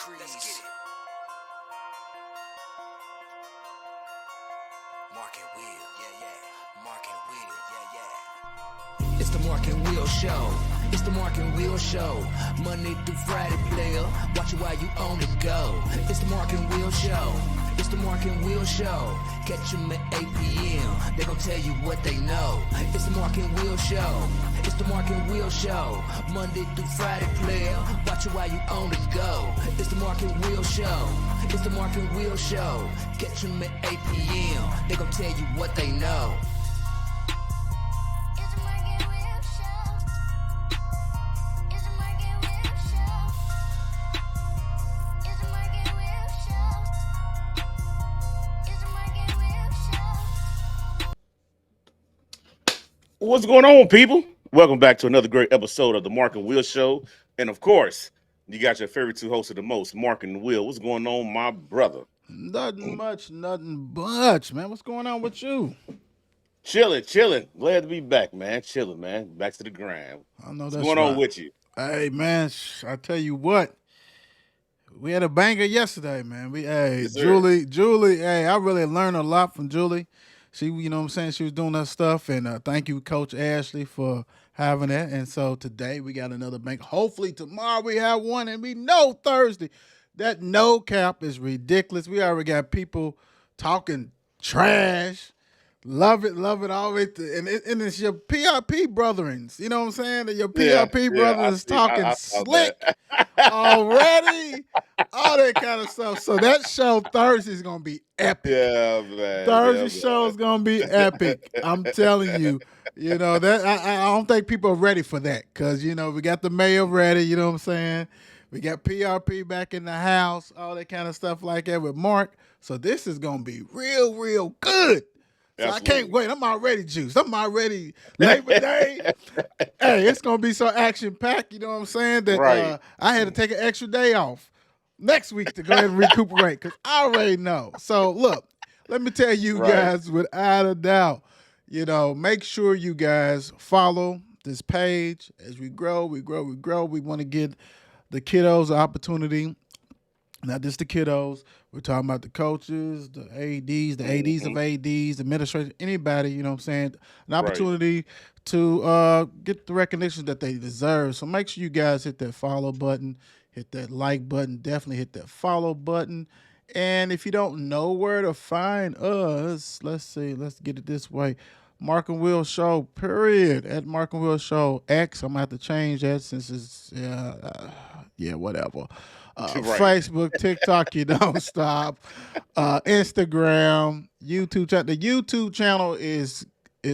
increase. Let's get it. Mark and Will, yeah. Mark and Will, yeah. It's the Mark and Will Show. It's the Mark and Will Show. Monday through Friday, player. Watch it while you on the go. It's the Mark and Will Show. It's the Mark and Will Show. Catch them at 8 p.m. They gon' tell you what they know. It's the Mark and Will Show. It's the Mark and Will Show. Monday through Friday, player. Watch it while you on the go. It's the Mark and Will Show. It's the Mark and Will Show. Catch them at 8 p.m. They gon' tell you what they know. What's going on, people? Welcome back to another great episode of the Mark and Will Show. And of course, you got your favorite two hosts of the most, Mark and Will. What's going on, my brother? Nothing much, man. What's going on with you? Chilling. Glad to be back, man. Chilling, man. Back to the grind. I know What's that's going right. on with you? Hey, man, I tell you what. We had a banger yesterday, man. Yes, sir. Julie, hey, I really learned a lot from Julie. She, you know what I'm saying, she was doing her stuff, and thank you, Coach Ashley, for having that. And so today we got another bank. Hopefully tomorrow we have one, and we know Thursday. That no cap is ridiculous. We already got people talking trash. Love it all the way to, and it's your PRP brethrens. You know what I'm saying? That your PRP brothers talking I slick already. All that kind of stuff. So that show Thursday is gonna be epic. Yeah, man. Thursday show is gonna be epic. I'm telling you. You know that I don't think people are ready for that because you know we got the mayor ready. You know what I'm saying? We got PRP back in the house, all that kind of stuff like that with Mark. So this is gonna be real good. So I can't wait. I'm already juiced. I'm already Labor Day. Hey, it's gonna be so action packed. You know what I'm saying? That Right. I had to take an extra day off next week to go ahead and recuperate because I already know. So look, let me tell you guys without a doubt. You know, make sure you guys follow this page as we grow. We want to give the kiddos an opportunity. Not just the kiddos. We're talking about the coaches, the ADs, of ADs, administrators, anybody, you know what I'm saying? An opportunity to get the recognition that they deserve. So make sure you guys hit that follow button, hit that like button, definitely hit that follow button. And if you don't know where to find us, let's get it this way. Mark and Will Show, period. At Mark and Will Show X. I'm going to have to change that since it's, whatever. Facebook, TikTok, you don't stop. Instagram, YouTube channel. The YouTube channel is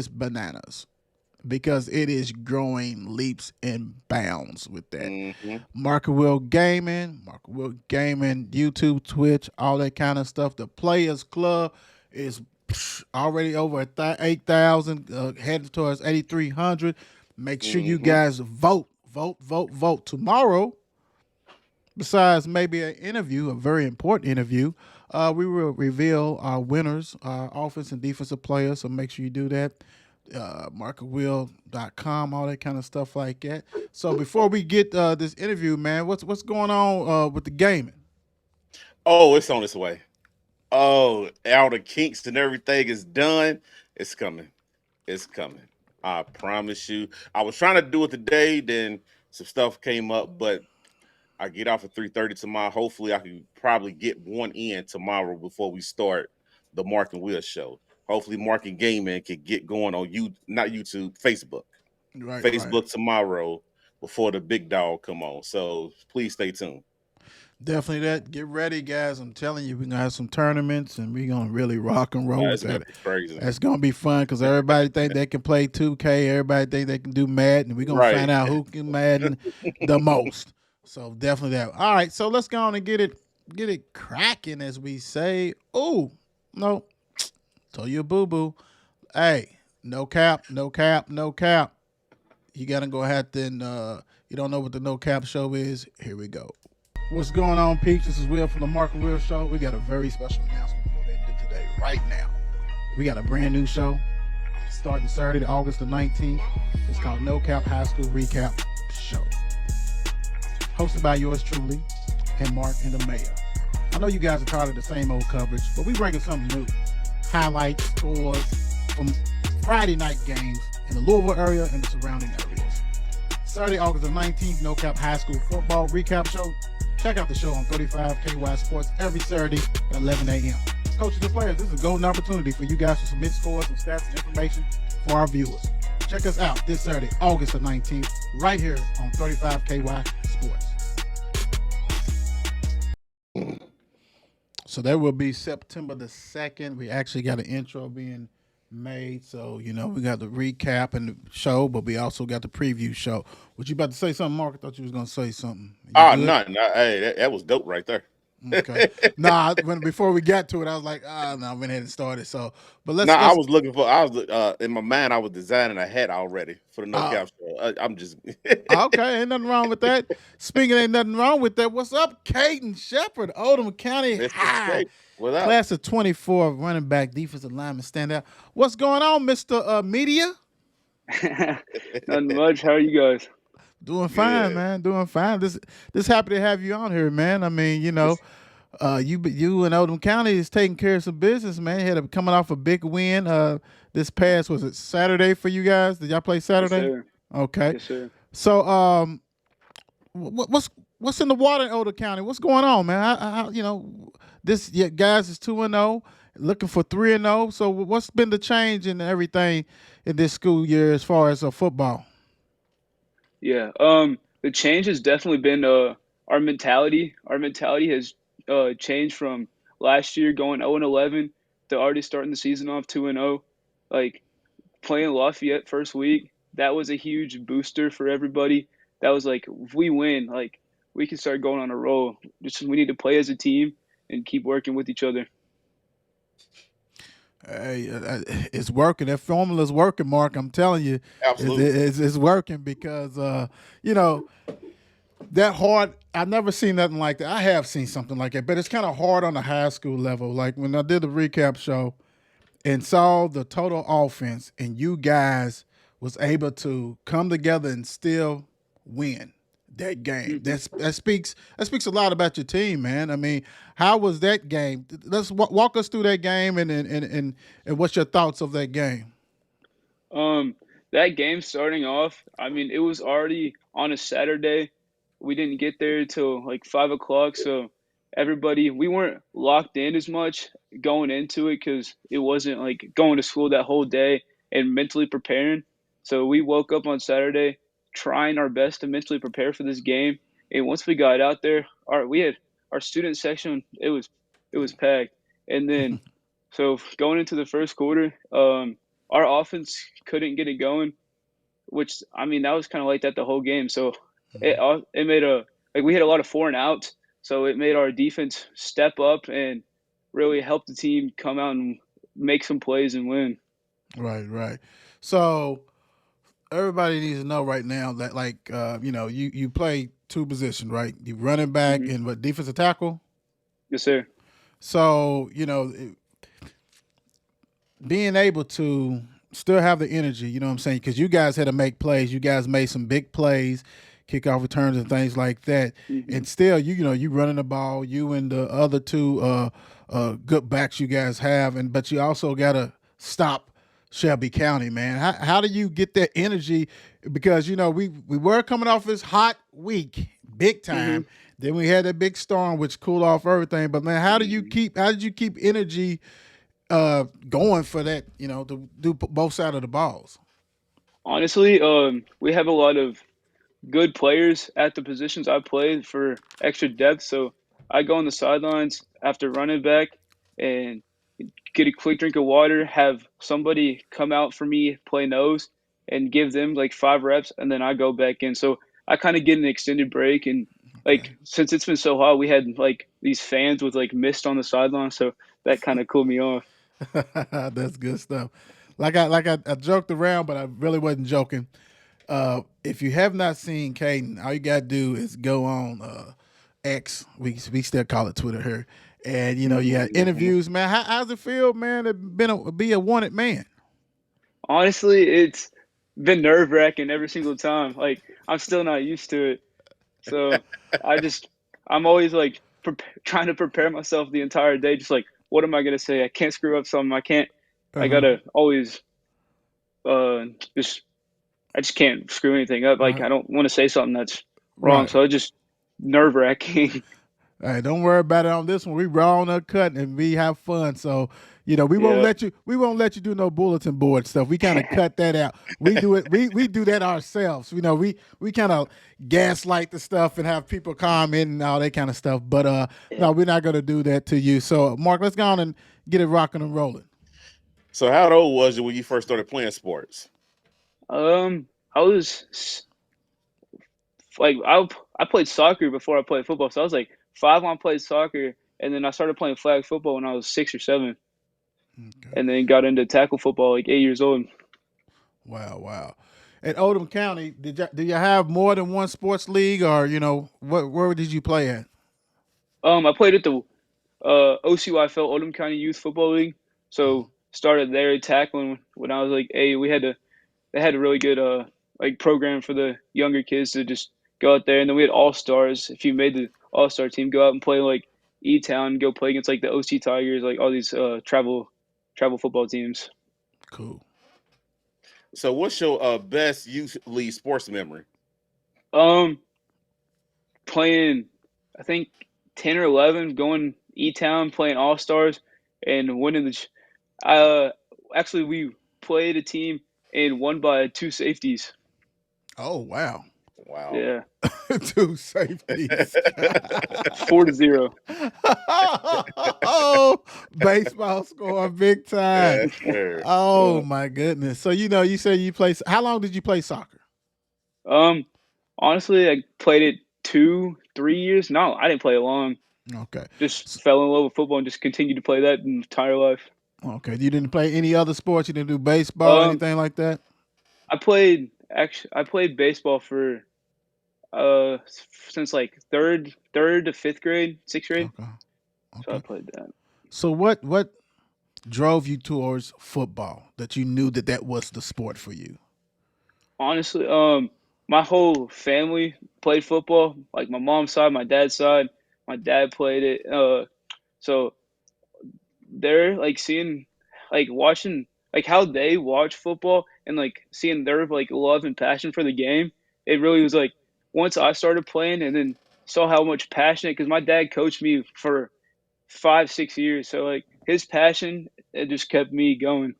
bananas because it is growing leaps and bounds with that. Mm-hmm. Mark and Will Gaming, YouTube, Twitch, all that kind of stuff. The Players Club is already over 8,000, headed towards 8,300. Make sure you guys vote tomorrow. Besides maybe an interview, a very important interview, we will reveal our winners, our offense and defensive players. So make sure you do that. markandwill.com, all that kind of stuff like that. So before we get this interview, man, what's going on with the gaming? Oh, it's on its way. Oh, all the kinks and everything is done. It's coming. I promise you. I was trying to do it today, then some stuff came up, but I get off at 3:30 tomorrow. Hopefully, I can probably get one in tomorrow before we start the Mark and Will Show. Hopefully, Mark and Gaming can get going on Facebook. Facebook tomorrow before the big dog come on. So please stay tuned. Definitely that. Get ready, guys. I'm telling you, we're going to have some tournaments, and we're going to really rock and roll with that. Crazy. That's going to be fun because everybody think they can play 2K. Everybody think they can do Madden. We're going to find out who can Madden the most. So definitely that. All right, so let's go on and get it cracking, as we say. Oh, no. Told you a boo-boo. Hey, no cap. You got to go ahead and you don't know what the no cap show is. Here we go. What's going on, peeps? This is Will from the Mark and Will Show. We got a very special announcement to go ahead and do today, right now. We got a brand new show starting Saturday, August the 19th. It's called No Cap High School Recap Show. Hosted by yours truly, and Mark and the Mayor. I know you guys are tired of the same old coverage, but we bringing something new. Highlights, scores from Friday night games in the Louisville area and the surrounding areas. Saturday, August the 19th, No Cap High School Football Recap Show. Check out the show on 35 KY Sports every Saturday at 11 a.m. Coaches and players, this is a golden opportunity for you guys to submit scores and stats and information for our viewers. Check us out this Saturday, August the 19th, right here on 35 KY Sports. So that will be September the 2nd. We actually got an intro being made. So, we got the recap and the show, but we also got the preview show. Was you about to say something, Mark? I thought you was going to say something. Nothing. Hey, that was dope right there. Okay. Before we got to it, I was like, no, I went ahead and started. So, but let's. I was in my mind, I was designing a hat already for the No Cap show. I'm just. Okay, ain't nothing wrong with that. Speaking, ain't nothing wrong with that. What's up, Caden Sheppard, Oldham County High, class of 24, running back, defensive lineman, standout. What's going on, Mr. Media? Nothing much. How are you guys? Doing fine, man. Doing fine. This happy to have you on here, man. I mean, you and Oldham County is taking care of some business, man. Coming off a big win. This past, was it Saturday for you guys? Did y'all play Saturday? Yes, sir. Okay. Yes, sir. So, what's in the water in Oldham County? What's going on, man? This guys is 2-0, looking for 3-0. So, what's been the change in everything in this school year as far as football? Yeah. The change has definitely been our mentality. Our mentality has changed from last year going 0-11 to already starting the season off 2-0. Like playing Lafayette first week, that was a huge booster for everybody. That was like, if we win, like we can start going on a roll. We need to play as a team and keep working with each other. Hey, it's working. That formula's working, Mark. I'm telling you, absolutely, it's working because that hard. I've never seen nothing like that. I have seen something like that, but it's kind of hard on the high school level. Like when I did the recap show and saw the total offense, and you guys was able to come together and still win that game. That speaks a lot about your team, man. I mean, how was that game? Let's walk us through that game and what's your thoughts of that game? That game starting off, I mean, it was already on a Saturday. We didn't get there till like 5:00, so we weren't locked in as much going into it because it wasn't like going to school that whole day and mentally preparing. So we woke up on Saturday trying our best to mentally prepare for this game. And once we got out there, we had our student section. It was packed. And then, so going into the first quarter, our offense couldn't get it going, which I mean that was kind of like that the whole game. So it made we had a lot of 4 and outs. So it made our defense step up and really help the team come out and make some plays and win. Right. So everybody needs to know right now that you play 2 positions, right? You running back and what, defensive tackle? Yes, sir. So, being able to still have the energy, you know what I'm saying? Because you guys had to make plays. You guys made some big plays, kickoff returns and things like that. And still, you running the ball, you and the other 2 good backs you guys have, but you also got to stop Shelby County, man. How do you get that energy? Because, we were coming off this hot week, big time. Then we had that big storm, which cooled off everything. But, man, how did you keep energy going for that, to do both sides of the balls? Honestly, we have a lot of good players at the positions I play for extra depth. So I go on the sidelines after running back and get a quick drink of water, have somebody come out for me, play nose, and give them like 5 reps, and then I go back in. So I kind of get an extended break. And since it's been so hot, we had like these fans with like mist on the sideline. So that kind of cooled me off. That's good stuff. Like I joked around, but I really wasn't joking. If you have not seen Caden, all you got to do is go on X. We still call it Twitter here. And, you had interviews, man. How's it feel, man, to be a wanted man? Honestly, it's been nerve-wracking every single time. Like, I'm still not used to it. So I I'm always like trying to prepare myself the entire day. Just like, what am I gonna say? I can't screw up something. I can't. I Uh-huh. gotta always uh just I just can't screw anything up. Like Right. I don't want to say something that's wrong, Right. so it's just nerve wracking. Hey, don't worry about it on this one. We raw and uncut and we have fun. So, we won't Yeah. let you do no bulletin board stuff. We kind of cut that out. We do it, we do that ourselves. We kind of gaslight the stuff and have people comment and all that kind of stuff. But Yeah. no, we're not gonna do that to you. So Mark, let's go on and get it rocking and rolling. So how old was you when you first started playing sports? I was like I played soccer before I played football, so I was like 5 when I played soccer, and then I started playing flag football when I was 6 or 7, Okay. and then got into tackle football like 8 years old. Wow, wow. At Oldham County, do you have more than one sports league, or where did you play at? I played at the OCYFL Oldham County Youth Football League, so started there tackling when I was like 8. They had a really good like program for the younger kids to just go out there, and then we had all stars. If you made the all star team, go out and play like E Town, go play against like the OC Tigers, like all these travel football teams. Cool. So what's your best youth league sports memory? Um, Playing, I think 10 or 11, going E Town, playing all stars, and winning the. Actually, we played a team and won by 2 safeties. Oh wow. Wow. Yeah, Two safeties. 4-0. Oh, baseball score big time. Yes, sir. Oh Yeah. my goodness. So you said you play. How long did you play soccer? Um, Honestly, I played it 2, 3 years. No, I didn't play it long. Okay. Just fell in love with football and just continued to play that the entire life. Okay. You didn't play any other sports? You didn't do baseball, Um, anything like that? I played baseball for uh since like third to 5th grade, 6th grade. Okay. So I Okay. played that. So what drove you towards football that you knew that was the sport for you? Honestly, my whole family played football. Like my mom's side, my dad's side. My dad played it. So they're like seeing, like watching, like how they watch football and like seeing their like love and passion for the game. It really was like once I started playing and then saw how much passion, because my dad coached me for 5, 6 years. So like his passion, it just kept me going.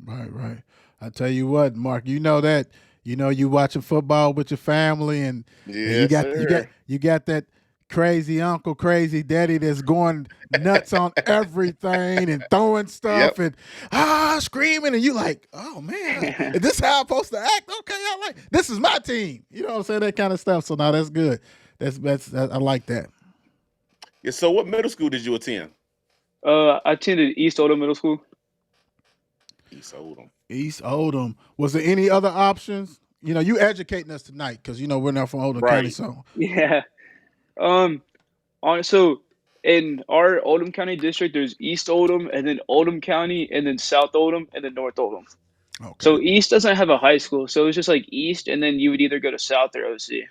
Right, right. I tell you what, Mark, you know that you watching football with your family and you Yes, got you got sir. you got that crazy uncle, crazy daddy that's going nuts on everything and throwing stuff Yep. and screaming and you like, oh man, is this how I'm supposed to act? Okay, I like this is my team. You know what I'm saying? That kind of stuff. So now that's good. I like that. Yeah, so what middle school did you attend? I attended East Oldham Middle School. East Oldham. East Oldham. Was there any other options? You educating us tonight because we're not from Oldham County, Right. so Yeah. Um. So in our Oldham County district, there's East Oldham, and then Oldham County, and then South Oldham, and then North Oldham. okay. So East doesn't have a high school, so it's just like East, and then you would either go to South or OC.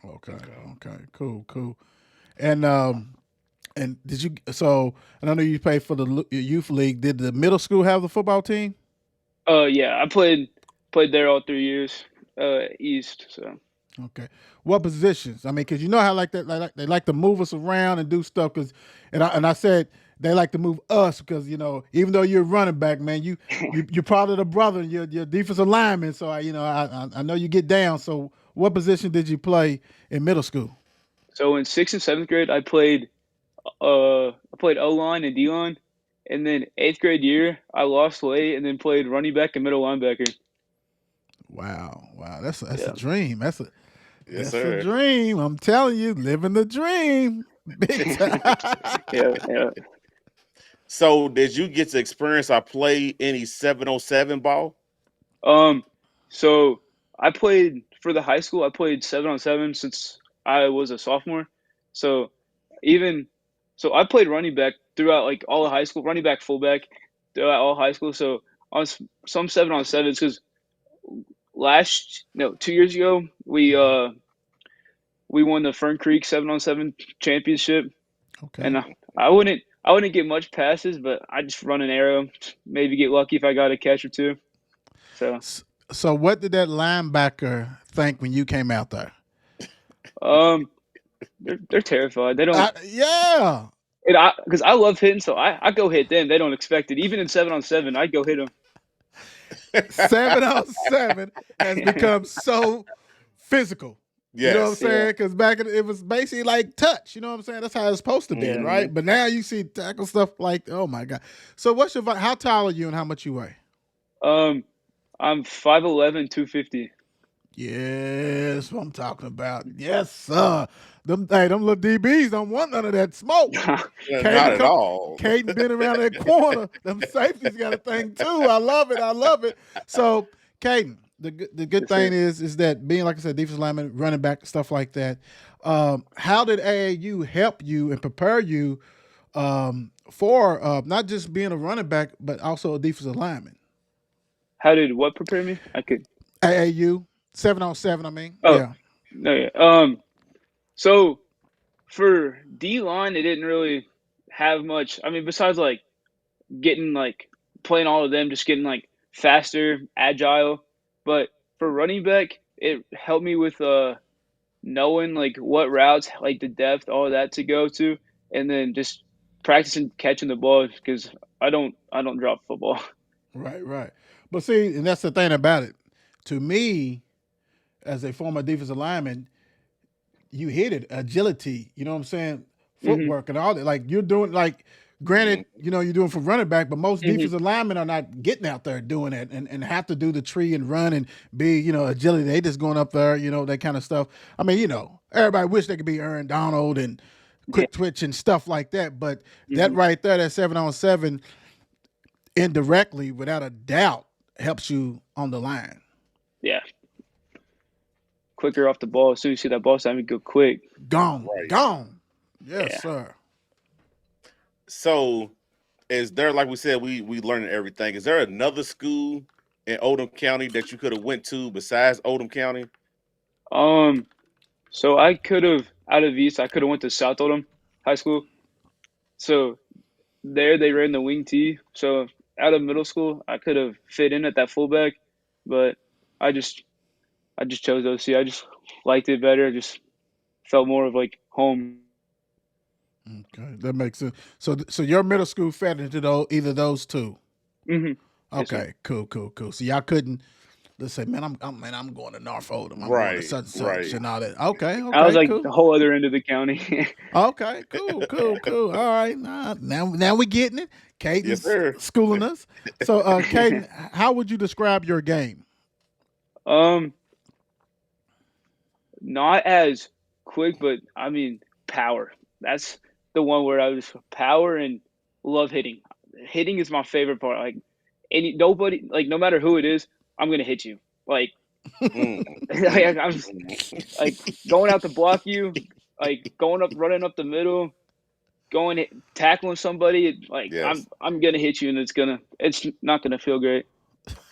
Okay. Okay. Okay. Cool. Cool. And did you? So, and I know you played for the youth league. Did the middle school have the football team? Yeah, I played there all 3 years. East. So Okay. What positions? I mean, because you know how like that, they like to move us around and do stuff. And I said they like to move us because even though you're a running back, man, you're part of the brother. And you're defensive lineman. So I know you get down. So what position did you play in middle school? so in 6th and 7th grade, I played O line and D line, and then 8th grade year I lost weight and then played running back and middle linebacker. Wow, wow, that's a Yeah. dream. Yes, That's a sir. dream. I'm telling you, living the dream, big time. Yeah, yeah. So did you get to experience or play any 7-on-7 ball? Um, so I played for the high school. I played 7-on-7 since I was a sophomore. So even so, I played running back throughout like all of high school, running back, fullback throughout all high school. So on some 7-on-7s, because 2 years ago we won the Fern Creek 7-on-7 championship, Okay. and I wouldn't get much passes, but I just run an arrow, maybe get lucky if I got a catch or two. So, So what did that linebacker think when you came out there? um, they're terrified. They don't. Yeah. Because I love hitting, so I go hit them. They don't expect it. Even in 7-on-7, I go hit them. 7-on-7 has become so physical. You know what I'm Yes. saying? Because back it was basically like touch. You know what I'm saying? That's how it's supposed to be, Mhm. right? But now you see tackle stuff like, oh my god. So what's your? How tall are you and how much you weigh? I'm 5'11", 250. Yes, what I'm talking about. Yes, sir. Them little DBs don't want none of that smoke. Yeah, not at all. Caden been around that corner. Them safeties got a thing too. I love it. I love it. So, Caden, the good Yes, thing sir. is that being, like I said, defensive lineman, running back, stuff like that. How did AAU help you and prepare you for not just being a running back, but also a defensive lineman? How did what prepare me? I could. AAU 7-on-7. I mean, Oh, yeah. no, yeah. So for D line, it didn't really have much. I mean, besides like getting like playing all of them, just getting like faster, agile. But for running back, it helped me with knowing like what routes, like the depth, all of that to go to, and then just practicing catching the ball because I don't drop football. Right, right. But see, and that's the thing about it. To me, as a former defensive lineman, you hit it, agility, you know what I'm saying? Hmm. Footwork and all that. Like you're doing like granted, you're doing for running back, but most Hmm. defensive linemen are not getting out there doing it and have to do the tree and run and be, agility. They just going up there, that kind of stuff. I mean, everybody wish they could be Aaron Donald and Yeah. quick twitch and stuff like that. But that Hmm. right there, that 7-on-7, indirectly, without a doubt, helps you on the line. Yeah. Quicker off the ball. As soon as you see that ball, so I go quick. Gone. Right. Gone. Yes, Yeah. sir. So, is there, like we said, we learning everything? Is there another school in Oldham County that you could have went to besides Oldham County? Um. So I could have out of East. I could have went to South Oldham High School. So there they ran the wing T. So out of middle school, I could have fit in at that fullback, but I just I just chose OC. I just liked it better. Just felt more of like home. Okay, that makes sense. So your middle school fed into either those two. Hmm. Yes, sir. Okay, cool. So y'all couldn't. Let's say, man, I'm going to North Oldham. I'm going to Right, such and such right. and all that. Okay, I was like cool. the whole other end of the county. Okay, cool. All right, now we getting it. Yes, Caden's sir. schooling us. So, Caden, how would you describe your game? um, Not as quick, but I mean power. That's the one where I was power and love hitting. Hitting is my favorite part. Like nobody, like no matter who it is, I'm gonna hit you. Like, Mm, like I'm just, like going out to block you, like going up, running up the middle, tackling somebody. Like I'm yes. I'm gonna hit you, and it's not gonna feel great.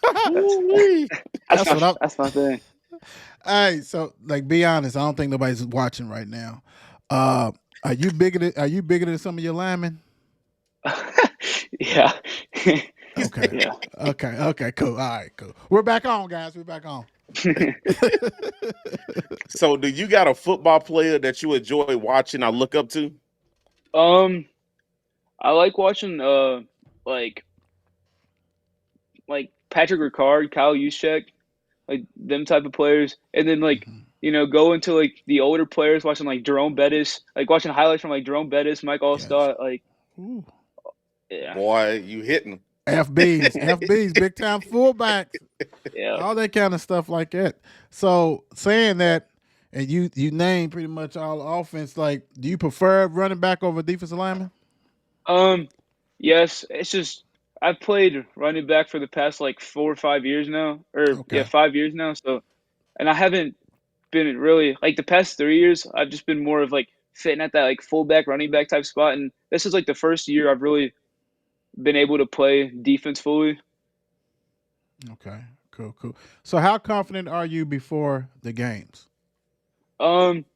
That's Woo-wee. That's what I'm. that's my thing. Hey, so like, be honest. I don't think nobody's watching right now. Uh, are you bigger than some of your linemen? Yeah. Okay. Yeah. Okay, cool. All right, cool. We're back on, guys. We're back on. So, do you got a football player that you enjoy watching or look up to? Um, I like watching like Patrick Ricard, Kyle Juszczyk, like them type of players, and then like go into like the older players, watching like Jerome Bettis, like watching highlights from like Jerome Bettis, Mike Yes. Allstott, like Ooh. yeah, Boy, you hitting. FBs, big time fullbacks, yeah. all that kind of stuff like that. So saying that, and you name pretty much all the offense. Like, do you prefer running back over defensive lineman? Yes, it's just I've played running back for the past like 4 or 5 years now, or yeah, Okay. 5 years now. So, and I haven't been really like the past 3 years. I've just been more of like fitting at that like fullback, running back type spot, and this is like the first year I've really been able to play defense fully. Okay. Cool. So how confident are you before the games? Um,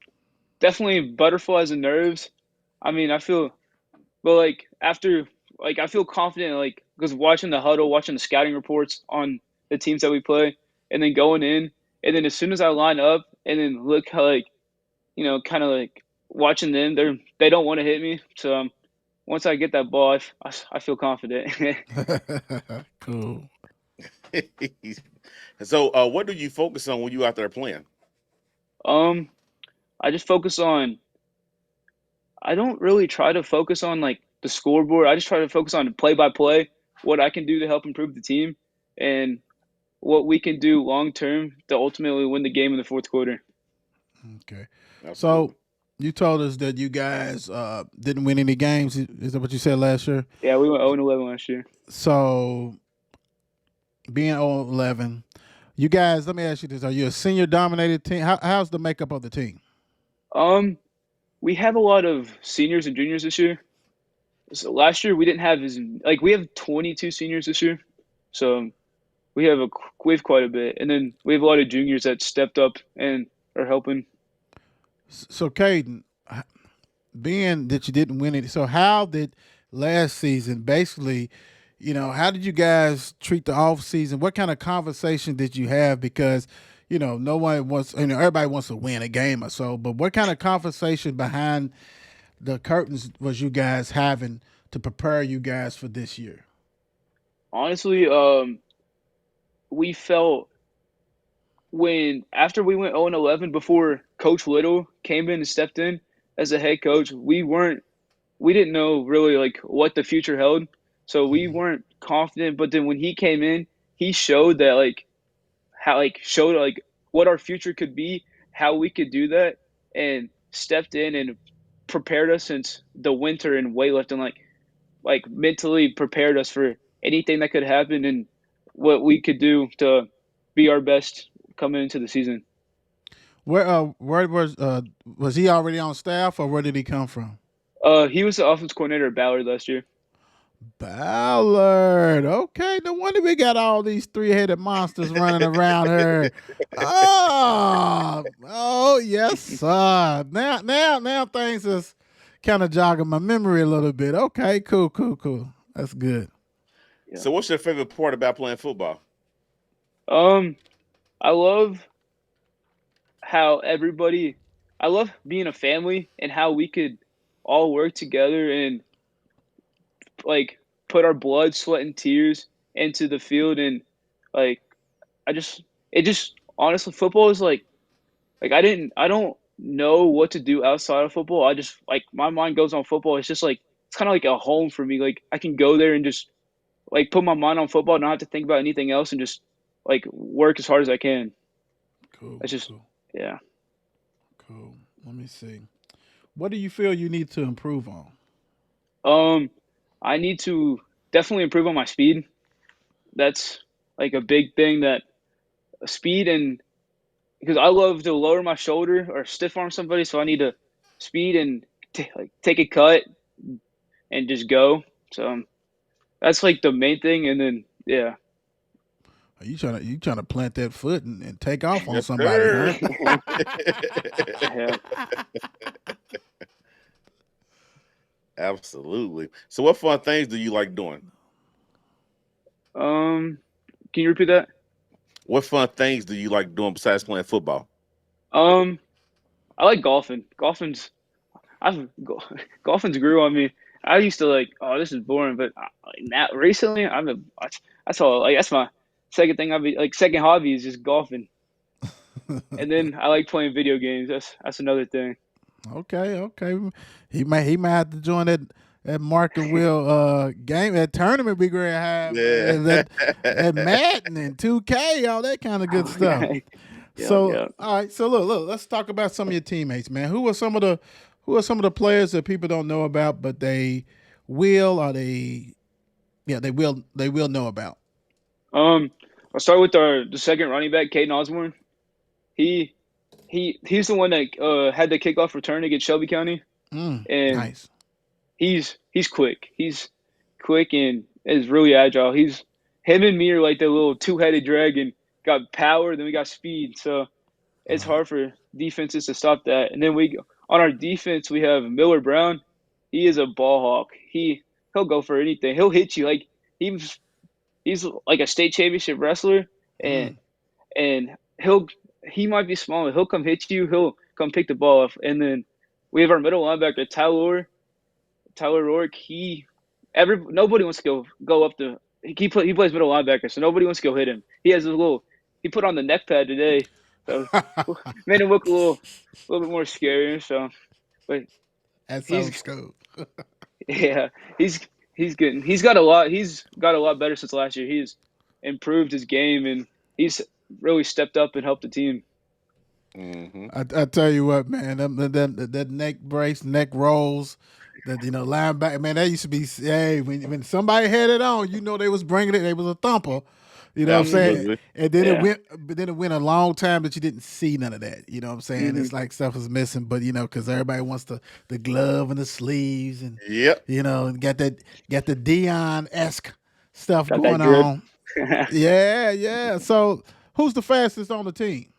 definitely butterflies and nerves. I mean, I feel, but like after, like I feel confident, like because watching the huddle, watching the scouting reports on the teams that we play, and then going in, and then as soon as I line up, and then look how like kind of like watching them, they don't want to hit me. So once I get that ball, I feel confident. Cool. So, what do you focus on when you out there playing? um, I just focus on. I don't really try to focus on like the scoreboard. I just try to focus on play by play, what I can do to help improve the team, and what we can do long term to ultimately win the game in the fourth quarter. Okay. So Absolutely. you told us that you guys didn't win any games. Is that what you said last year? Yeah, we went 0-11 last year. So being 0-11, you guys, let me ask you this. Are you a senior dominated team? How's the makeup of the team? Um, we have a lot of seniors and juniors this year. So last year we didn't have as like we have 22 seniors this year, so we have quite a bit, and then we have a lot of juniors that stepped up and are helping. So Caden, being that you didn't win it, so how did last season basically, how did you guys treat the off season? What kind of conversation did you have? Because, no one wants, everybody wants to win a game or so, but what kind of conversation behind the curtains was you guys having to prepare you guys for this year? Honestly, we felt when after we went 0-11 before Coach Little came in and stepped in as a head coach, we didn't know really like what the future held. So we Mhm. weren't confident, but then when he came in, he showed that like how like showed like what our future could be, how we could do that, and stepped in and prepared us since the winter in weightlifting, like mentally prepared us for anything that could happen and what we could do to be our best coming into the season. Where was he already on staff or where did he come from? He was the offense coordinator at Ballard last year. Ballard. Okay, no wonder we got all these three-headed monsters running around here. Oh, yes, sir. Now things is kind of jogging my memory a little bit. Okay, cool. That's good. Yeah. So, what's your favorite part about playing football? Um, I love how everybody. I love being a family and how we could all work together and like put our blood, sweat, and tears into the field. And like I just, it just honestly, football is like I don't know what to do outside of football. I just like my mind goes on football. It's just like it's kind of like a home for me. Like I can go there and just like put my mind on football, not have to think about anything else, and just like work as hard as I can. Cool, That's just cool, yeah. cool. Let me see. What do you feel you need to improve on? Um, I need to definitely improve on my speed. That's like a big thing that speed and because I love to lower my shoulder or stiff arm somebody, so I need to speed and like take a cut and just go. So that's like the main thing, and then yeah, Are you trying to plant that foot and take off on Yes, somebody, huh? sir. yeah. Absolutely. So, what fun things do you like doing? Um, can you repeat that? What fun things do you like doing besides playing football? Um, I like golfing. I've golfing's grew on me. I used to like, oh, this is boring, but like now recently, that's all. Like that's my second thing. I've like second hobby is just golfing, and then I like playing video games. That's another thing. Okay. He might have to join that Market Will game, that tournament we gonna have, Yeah. that Madden and 2K, all that kind of good stuff. Okay. Yep, So yep. all right, so look, let's talk about some of your teammates, man. Who are some of the players that people don't know about, but they will or they will know about? Um, I'll start with the second running back, Caden Osborne. He he's the one that had the kickoff return against Shelby County, and Nice. he's quick. He's quick and is really agile. He's him and me are like the little two-headed dragon. Got power, then we got speed. So All it's right. hard for defenses to stop that. And then we on our defense, we have Miller Brown. He is a ball hawk. He'll go for anything. He'll hit you like he's like a state championship wrestler, and Mm. and he might be small, but he'll come hit you. He'll come pick the ball up, and then we have our middle linebacker Tyler Rourke. Nobody wants to go up the. He plays middle linebacker, so nobody wants to go hit him. He put on the neck pad today, so made him look a little bit more scarier. So, but That he's sounds cool. yeah, he's he's good. He's got a lot better since last year. He's improved his game, and he's really stepped up and helped the team. Mm-hmm. I tell you what, man, that neck brace, neck rolls, that linebacker, man, that used to be. Hey, when somebody had it on, they was bringing it. They was a thumper. You know what I'm saying? Absolutely. And then Yeah. it went a long time that you didn't see none of that. You know what I'm saying? Mhm. It's like stuff was missing, but because everybody wants the glove and the sleeves, and Yep. got the Dion-esque stuff Got that going grip. on. Yeah, yeah. So who's the fastest on the team?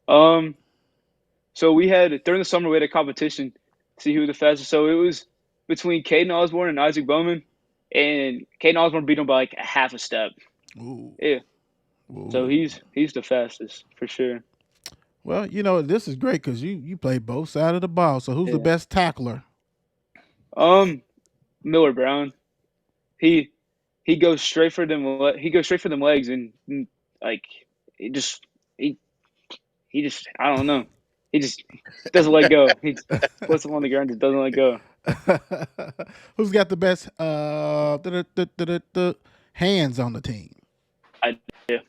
um, so during the summer we had a competition to see who the fastest. So it was between Caden Osborne and Isaac Bowman, and Caden Osborne beat him by like a half a step. Ooh, Yeah. So ooh. he's the fastest for sure. Well, this is great because you play both sides of the ball. So who's the Yeah. best tackler? Miller Brown. He he goes straight for them legs, and like he just he he just I don't know. He just doesn't let go. He just puts them on the ground, just doesn't let go. Who's got the best hands on the team? I do.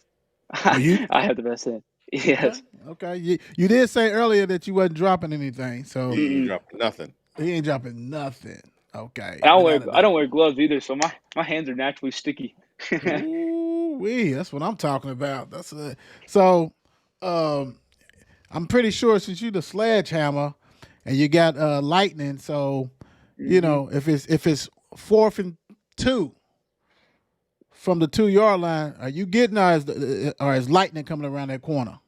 Are you? I have the best hand. Okay. Yes. Okay. You did say earlier that you wasn't dropping anything, so He ain't Mm-mm. dropping nothing. he ain't dropping nothing. Okay. I don't Without wear a I doubt. don't wear gloves either, so my hands are naturally sticky. Ooh, wee, that's what I'm talking about. So. Um, I'm pretty sure since you the sledgehammer and you got lightning, so hmm if it's 4th and 2 from the 2 yard line, are you getting or is lightning coming around that corner?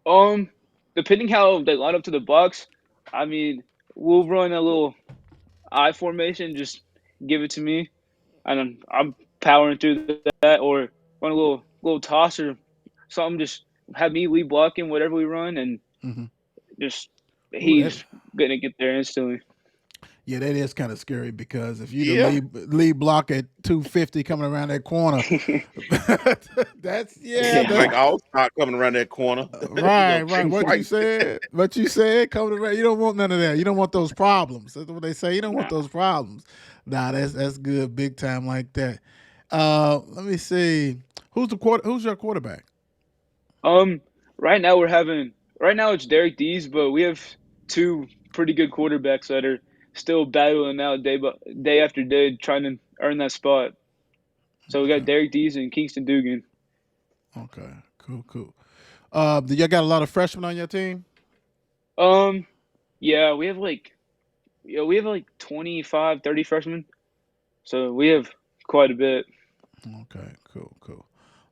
Um, Depending how they line up to the box, I mean, we'll run a little I formation. Just give it to me, and I'm powering through that, or run a little toss or something. Just have me lead blocking whatever we run, and Mm-hmm. just Ooh, that he's gonna get there instantly. yeah, that is kind of scary because if you the Yeah. lead block at 250 coming around that corner, that's Seems Yeah. that's like all start coming around that corner. You right, know, right. seems What you like said, what you said, coming around. You don't want none of that. You don't want those problems. That's what they say. You don't want Nah. those problems. Nah, that's good, big time like that. Let me see. Who's your quarterback? Um, right now it's Derek Dees, but we have two pretty good quarterbacks that are still battling out day after day, trying to earn that spot. So we got Okay, Derek Dees and Kingston Dugan. okay, cool, cool. Do y'all got a lot of freshmen on your team? Um, yeah, we have like 25, 30 freshmen, so we have quite a bit. Okay, cool, cool.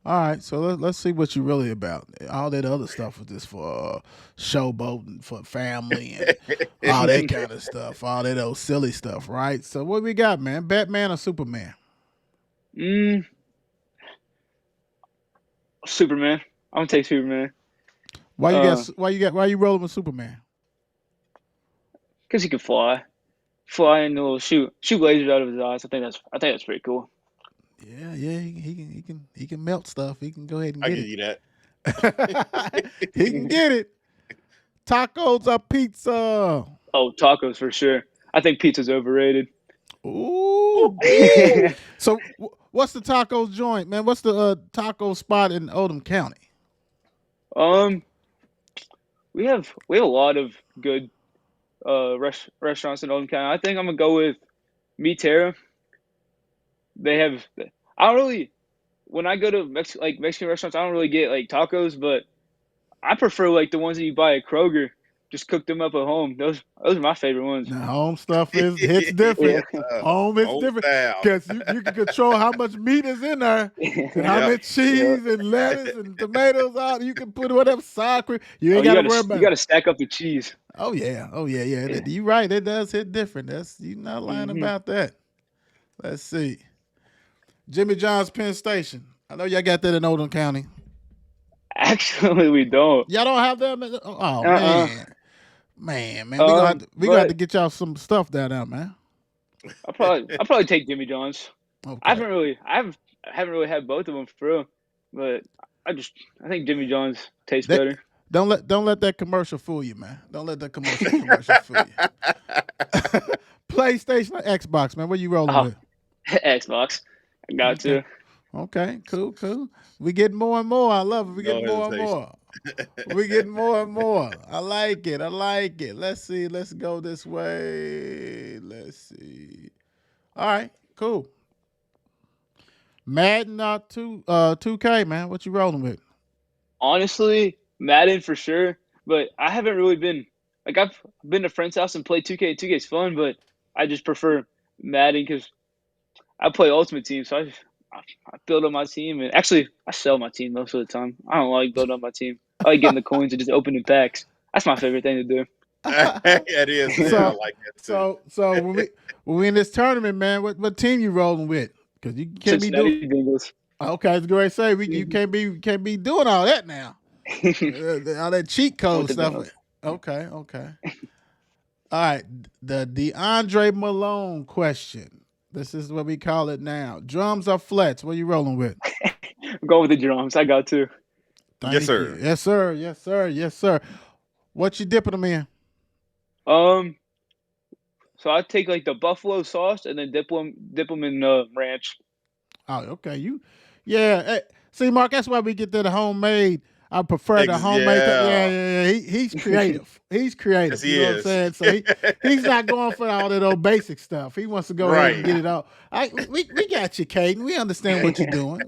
All right, so let's see what you're really about. All that other stuff was just for showboating, for family, and all that kind of stuff. All that old silly stuff, right? So what we got, man? Batman or Superman? mm, Superman. I'm gonna take Superman. Why you rolling with Superman? Cause he can fly and a little shoot lasers out of his eyes. I think that's pretty cool. Yeah, yeah, he can melt stuff. He can go ahead and I get give it. you that. He can get it. Tacos or pizza? Oh, tacos for sure. I think pizza's overrated. Ooh, wee. So what's the tacos joint, man? What's the taco spot in Oldham County? um, we have a lot of good restaurants in Oldham County. I think I'm gonna go with Me Terra. They have I don't really when I go to Mexican restaurants, I don't really get like tacos, but I prefer like the ones that you buy at Kroger. just cooked them up at home. Those are my favorite ones. The home stuff hits different. Yeah. Home is Home different style. because you can control how much meat is in there and how Yep. much cheese and lettuce and tomatoes out. You can put whatever sour cream. You Oh, ain't got to worry about you it. gotta stack up the cheese. Oh yeah. Yeah. You're right. It does hit different. You're not lying Mhm. about that. Let's see. Jimmy John's Penn Station. I know y'all got that in Oldham County. Actually, we don't. Y'all don't have that? Oh Uh-uh. man. We gonna have But to get y'all some stuff down there, man. I'll probably take Jimmy John's. Okay. I haven't really had both of them for real, but I think Jimmy John's tastes That- better. Don't let that commercial fool you, man. Don't let that commercial fool you. PlayStation or Xbox, man. What you rolling Oh, with? Xbox. I got to. Okay, cool. We get more and more. I love it. We get No more and more. We get more and more. I like it. Let's see. Let's go this way. Let's see. All right, cool. Madden 2K, man. What you rolling with? Honestly, Madden for sure, but I haven't really been like I've been to a friend's house and played 2K. 2K is fun, but I just prefer Madden because I play Ultimate Team, so I build up my team, and actually I sell my team most of the time. I don't like building up my team. I like getting the coins and just opening packs. That's my favorite thing to do. It is. Man. I like that too. So when we in this tournament, man, what team you rolling with? Because you can't be doing. Cincinnati Bengals. Okay, I was going to say you can't be doing all that now. All that cheat code With the stuff. Bengals. Okay. All right, the DeAndre Malone question. This is what we call it now. Drums or flats? What you rolling with? Go with the drums. I got to. Yes, sir. Yes, sir. What you dipping them in? So I take like the buffalo sauce and then dip them in ranch. Oh, okay. Hey, see, Mark, that's why we get that homemade. I prefer the homemade. Yeah. He's creative. He's creative. Yes, he you know is. what I'm saying? So he's not going for all that old basic stuff. He wants to go ahead and Right. get it all. We got you, Caden. We understand what you're doing.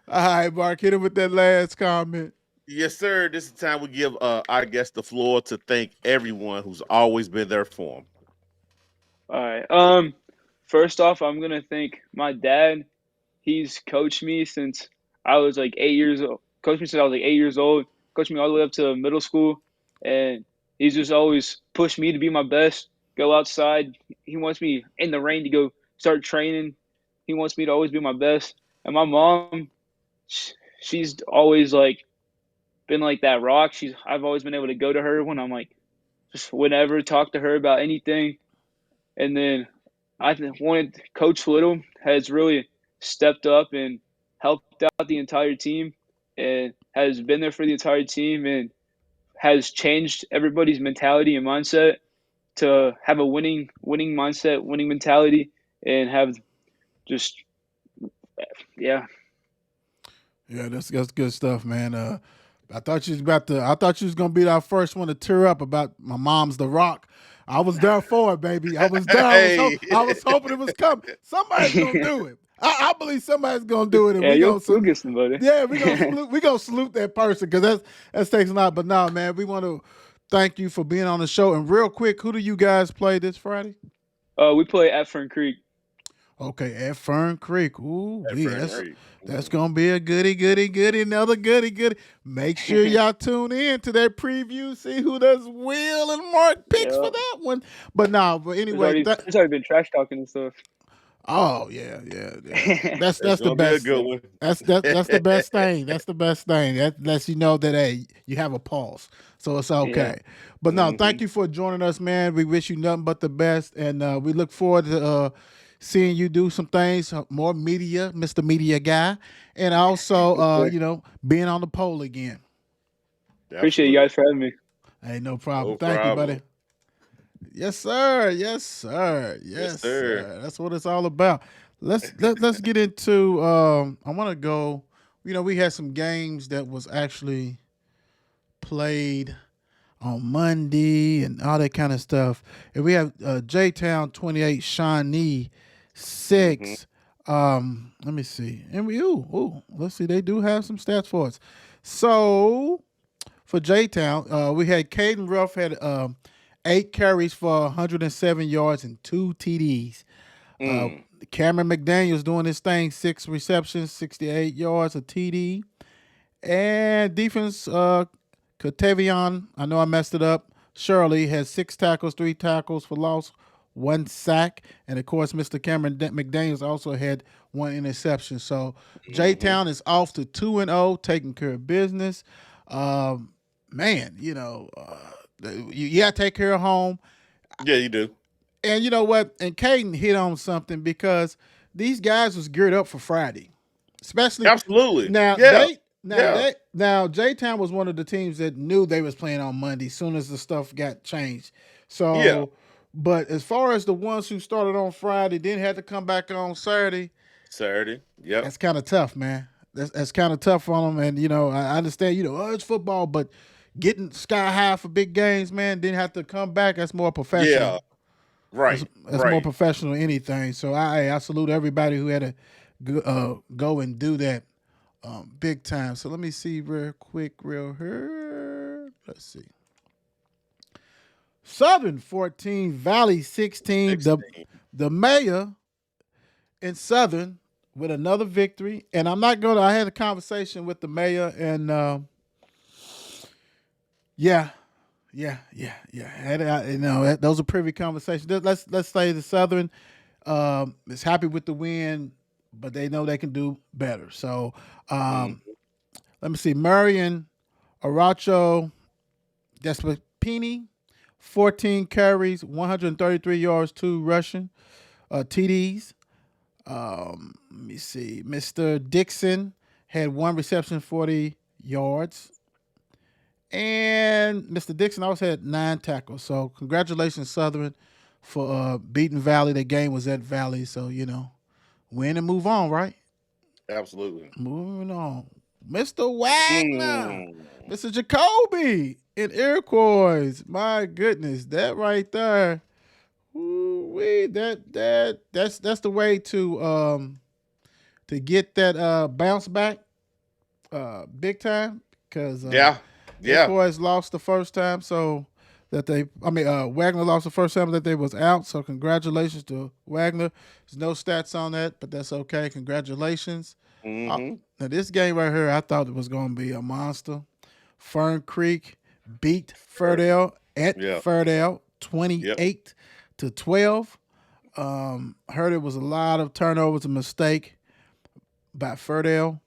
All right, Mark, hit him with that last comment. Yes, sir. This is the time we give our guest the floor to thank everyone who's always been there for him. All right. First off, I'm gonna thank my dad. He's coached me since I was like 8 years old. Coached me since I was like 8 years old. Coached me all the way up to middle school, and he's just always pushed me to be my best. Go outside. He wants me in the rain to go start training. He wants me to always be my best. And my mom, she's always like been like that rock. I've always been able to go to her when I'm like just whenever, talk to her about anything. And then wanted Coach Little has really stepped up and helped out the entire team and has been there for the entire team and has changed everybody's mentality and mindset to have a winning mindset, winning mentality, and have just yeah. Yeah, that's good stuff, man. I thought you was gonna be our first one to tear up about my mom's The Rock. I was there for it, baby. I was there. I was hoping it was coming. Somebody's gonna do it. I believe somebody's gonna do it. And Yeah, we'll get somebody. Yeah, we gonna salute that person because that's takes a lot. But no, man, we want to thank you for being on the show. And real quick, who do you guys play this Friday? We play at Fern Creek. Okay, at Fern Creek. Ooh, Creek. that's gonna be a goody, another goody. Make sure y'all tune in to that preview, see who does Will and Mark picks for that one. But anyway, there's already been trash talking and stuff. Oh yeah. That's the best. Be a good one. That's the best thing. That's the best thing. That lets you know that hey, you have a pulse, so it's okay. Yeah. But no, thank you for joining us, man. We wish you nothing but the best, and we look forward to seeing you do some things, more media, Mr. Media Guy, and also being on the pole again. Appreciate you guys for having me. Hey, no problem. No Thank problem. you, buddy. Yes, sir. That's what it's all about. Let's get into. I want to go. We had some games that was actually played on Monday and all that kind of stuff. And we have J-Town 28, Shawnee 6. Let me see. And let's see. They do have some stats for us. So for J-Town. We had Caden Ruff had 8 carries for 107 yards and 2 TDs. Uh, Mm. Cameron McDaniel's doing his thing, 6 receptions, 68 yards, a TD. And defense, Katavion, I know I messed it up. Shirley has 6 tackles, 3 tackles for loss, 1 sack. And of course, Mr. Cameron McDaniels also had 1 interception. So J Hmm. Town is off to 2-0, taking care of business. Man, you got to take care of home. Yeah, you do. And you know what? And Caden hit on something because these guys was geared up for Friday, especially Absolutely. now. Yeah. Yeah. Now J Town was one of the teams that knew they was playing on Monday. Soon as the stuff got changed, Yeah. so. But as far as the ones who started on Friday, then had to come back on Saturday, Saturday. Yep. that's kind of tough, man. That's kind of tough on them. And I understand. Oh, it's football, but getting sky high for big games, man, then have to come back. That's more Yeah. professional. That's, Right. that's more Right. professional than anything. So I salute everybody who had to go and do that big time. So let me see real quick, real here. Let's see. Southern 14, Valley 16. 16. The mayor in Southern with another victory. And I'm not going to, I had a conversation with the mayor and yeah, those are privy conversations. Let's say the Southern is happy with the win, but they know they can do better. So Mm. let me see. Marion Aracho Despapini, 14 carries, 133 yards, 2 rushing, TDs. Let me see. Mr. Dixon had 1 reception, 40 yards. And Mr. Dixon also had 9 tackles. So congratulations, Southern, for beating Valley. The game was at Valley, so win and move on, right? Absolutely. Moving on, Mr. Wagner, Mm. Mr. Jacoby in Iroquois. My goodness, that right there. Ooh-wee, that's the way to get that bounce back big time because Yeah. Yeah. Iroquois lost the first time, so Wagner lost the first time that they was out. So congratulations to Wagner. There's no stats on that, but that's okay. Congratulations. Hmm. Now this game right here, I thought it was going to be a monster. Fern Creek beat Ferdale at Yeah. Ferdale Yep. 28-12. Heard it was a lot of turnovers, a mistake by Ferdale.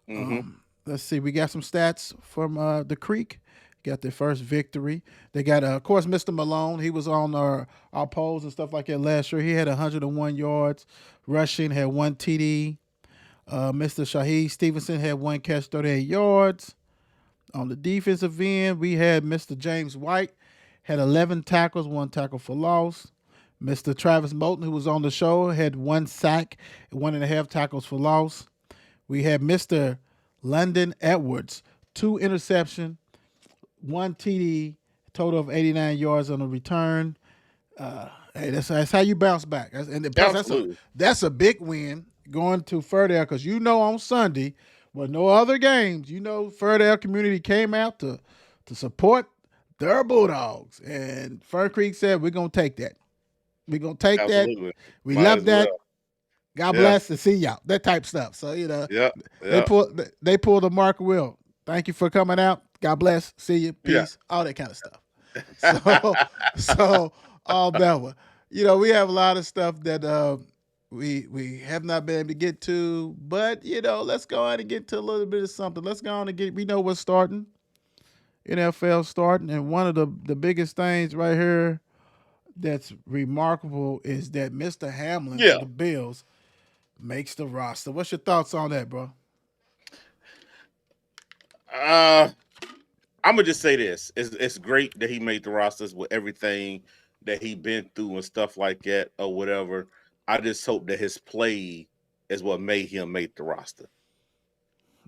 Hmm. Let's see. We got some stats from the Creek. Got their first victory. They got, of course, Mr. Malone. He was on our polls and stuff like that last year. He had 101 yards rushing, had 1 TD. Mr. Shahid Stevenson had 1 catch, 38 yards. On the defensive end, we had Mr. James White, had 11 tackles, 1 tackle for loss. Mr. Travis Moulton, who was on the show, had 1 sack, 1.5 tackles for loss. We had Mr. London Edwards, 2 interception, 1 TD, total of 89 yards on the return. Hey, that's how you bounce back. Absolutely. That's a big win going to Ferdale because on Sunday, but no other games, Ferdale community came out to support their Bulldogs. And Fern Creek said, we're going to take that. We're going to take that. Absolutely. We Might love as that. well. God Yeah. bless and see y'all. That type stuff. So, Yeah. they Yeah. pulled a Mark Will. Thank you for coming out. God bless. See you. Peace. Yeah. All that kind of stuff. So all that one. We have a lot of stuff that we have not been able to get to, but let's go on and get to a little bit of something. Let's go on and we know what's starting. NFL starting, and one of the biggest things right here that's remarkable is that Mr. Hamlin Yeah. for the Bills makes the roster. What's your thoughts on that, bro? I'm gonna just say this: it's great that he made the rosters with everything that he been through and stuff like that or whatever. I just hope that his play is what made him make the roster.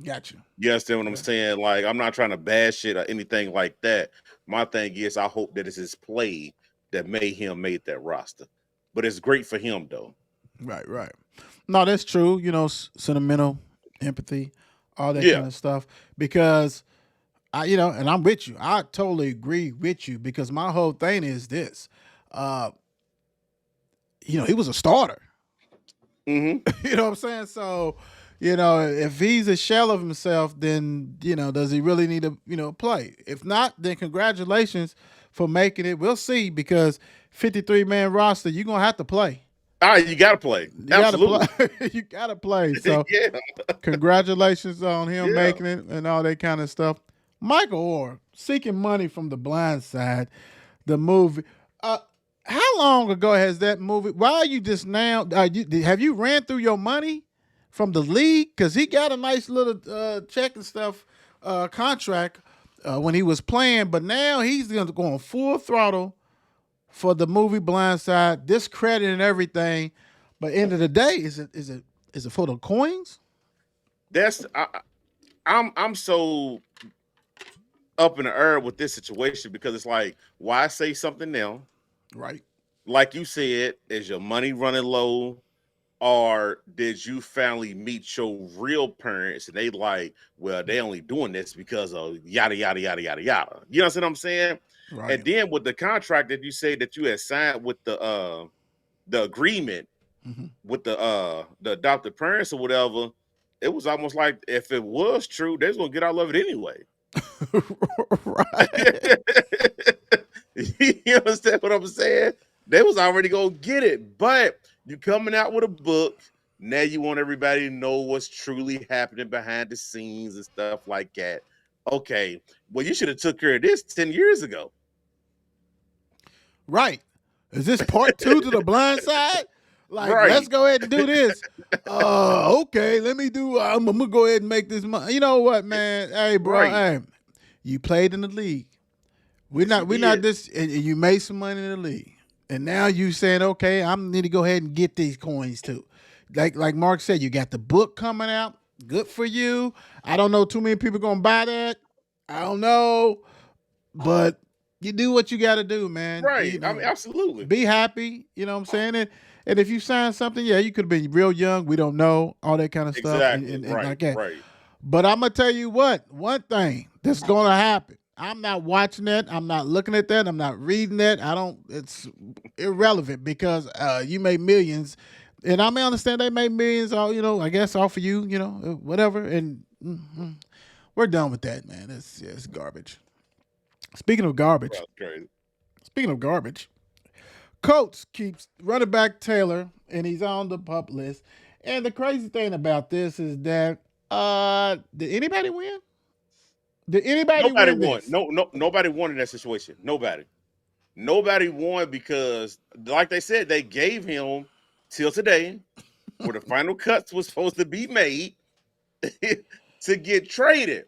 Got you. You understand what I'm saying? Like, I'm not trying to bash it or anything like that. My thing is, I hope that it's his play that made him make that roster. But it's great for him though. Right. No, that's true. Sentimental, empathy, all that Yeah. kind of stuff. Because And I'm with you. I totally agree with you because my whole thing is this. Uh, he was a starter. Mm-hmm. You know what I'm saying? So, if he's a shell of himself, then, does he really need to, play? If not, then congratulations for making it. We'll see because 53-man roster, you're going to have to play. You got to play. You got to Absolutely. play. You got to play. So, Yeah. congratulations on him Yeah. making it and all that kind of stuff. Michael Orr, Seeking Money from the Blind Side, the movie. How long ago has that movie? Why are you just now? Have you ran through your money from the league? Because he got a nice little check and stuff contract when he was playing, but now he's going to go on full throttle for the movie Blindside, discrediting everything. But end of the day, is it for the coins? I'm so up in the air with this situation because it's like, why say something now? Right. Like you said, is your money running low? Or did you finally meet your real parents and they like, well, they only doing this because of yada, yada, yada, yada, yada. You know what I'm saying? Right. And then with the contract that you say that you had signed with the agreement with the adopted parents or whatever, it was almost like if it was true, they was gonna get all of it anyway. Right. You understand what I'm saying? They was already gonna get it, but you coming out with a book. Now you want everybody to know what's truly happening behind the scenes and stuff like that. Okay, well, you should have took care of this 10 years ago. Right. Is this part 2 to the Blind Side? Like, Right. let's go ahead and do this. Okay, let me do. I'm gonna go ahead and make this money. You know what, man? Hey, bro. Right. Hey, you played in the league. We're not this. And you made some money in the league, and now you saying, okay, I need to go ahead and get these coins too. Like Mark said, you got the book coming out. Good for you. I don't know too many people gonna buy that. I don't know, but you do what you got to do, man. Right. I mean, absolutely. Be happy. You know what I'm saying? And if you sign something, yeah, you could have been real young. We don't know all that kind of stuff. Exactly. And Right. like that. Right. But I'm gonna tell you what. One thing that's gonna happen. I'm not watching that. I'm not looking at that. I'm not reading that. It's irrelevant because you made millions, and I may understand they made millions. I guess off of you. Whatever. And we're done with that, man. It's garbage. Speaking of garbage. Well, crazy. Speaking of garbage, Coates keeps running back Taylor, and he's on the pup list. And the crazy thing about this is that did anybody win? Did anybody win won. this? No, nobody won in that situation. Nobody won because, like they said, they gave him till today, where the final cuts was supposed to be made to get traded.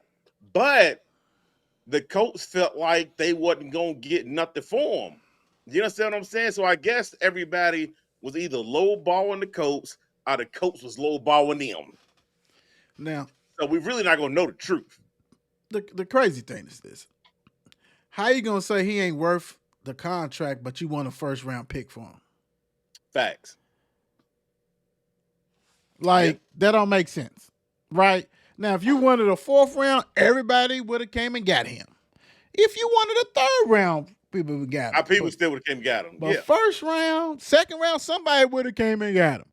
But the Colts felt like they wasn't gonna get nothing for him. You understand what I'm saying? So I guess everybody was either lowballing the Colts or the Colts was lowballing them. Now, so we really not gonna know the truth. The crazy thing is this: how you gonna say he ain't worth the contract, but you want a first round pick for him? Facts. Like that don't make sense, right? Now, if you wanted a fourth round, everybody would have came and got him. If you wanted a third round, people would got him. People still would have came and got him. But first round, second round, somebody would have came and got him.